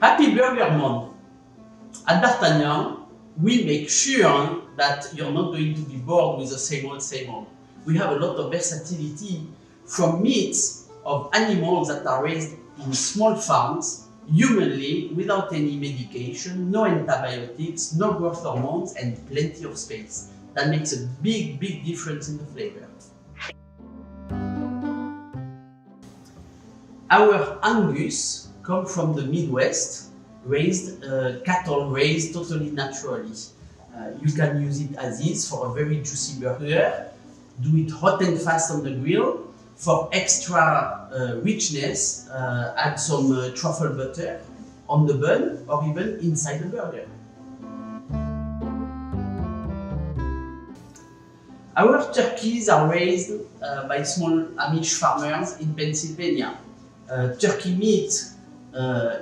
Happy Burger Month! At D'Artagnan, we make sure that you're not going to be bored with the same old. We have a lot of versatility from meats of animals that are raised in small farms, humanly, without any medication, no antibiotics, no growth hormones, and plenty of space. That makes a big difference in the flavor. Our Angus come from the Midwest, cattle raised totally naturally. You can use it as is for a very juicy burger, do it hot and fast on the grill. For extra richness, add some truffle butter on the bun or even inside the burger. Our turkeys are raised by small Amish farmers in Pennsylvania. Turkey meat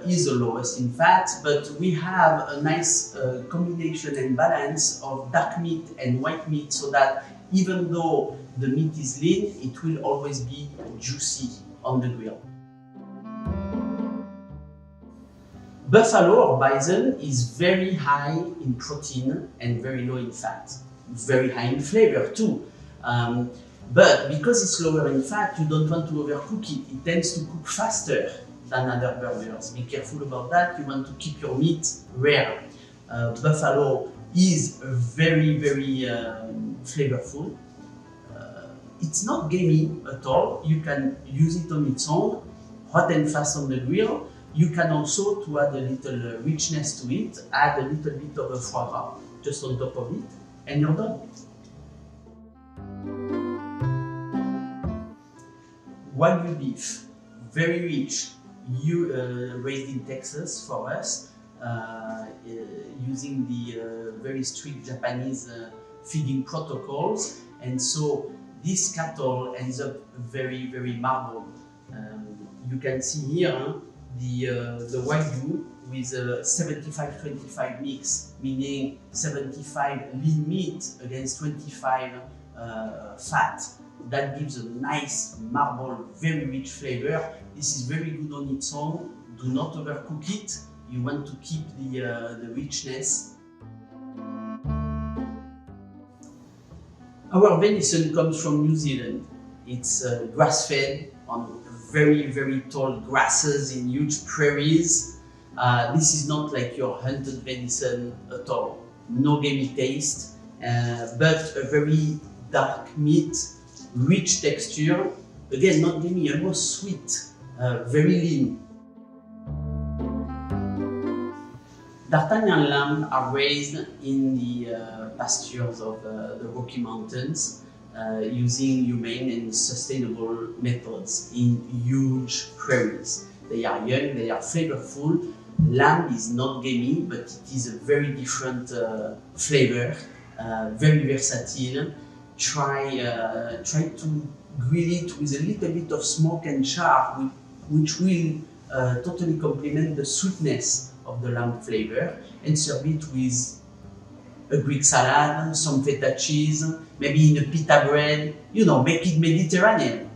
is the lowest in fat, but we have a nice combination and balance of dark meat and white meat so that even though the meat is lean, it will always be juicy on the grill. Buffalo or bison is very high in protein and very low in fat. Very high in flavor too. But because it's lower in fat, you don't want to overcook it. It tends to cook faster than other burgers. Be careful about that. You want to keep your meat rare. Buffalo is very flavorful. It's not gamey at all. You can use it on its own, hot and fast on the grill. You can also, to add a little richness to it, add a little bit of a foie gras just on top of it, and you're done. Wagyu beef, very rich, raised in Texas for us, using the very strict Japanese feeding protocols, and so this cattle ends up very marbled. You can see here the Wagyu with a 75-25 mix, meaning 75 lean meat against 25 fat. That gives a nice marble, very rich flavor. This is very good on its own. Do not overcook it. You want to keep the richness. Our venison comes from New Zealand. It's grass-fed on very tall grasses in huge prairies. This is not like your hunted venison at all. No gamey taste, but a very dark meat, rich texture. Again, not gamey, almost sweet, very lean. D'Artagnan lamb are raised in the pastures of the Rocky Mountains using humane and sustainable methods in huge prairies. They are young, they are flavorful. Lamb is not gamey, but it is a very different flavor, very versatile. Try to grill it with a little bit of smoke and char, which will totally complement the sweetness of the lamb flavor, and serve it with a Greek salad, some feta cheese, maybe in a pita bread. You know, make it Mediterranean.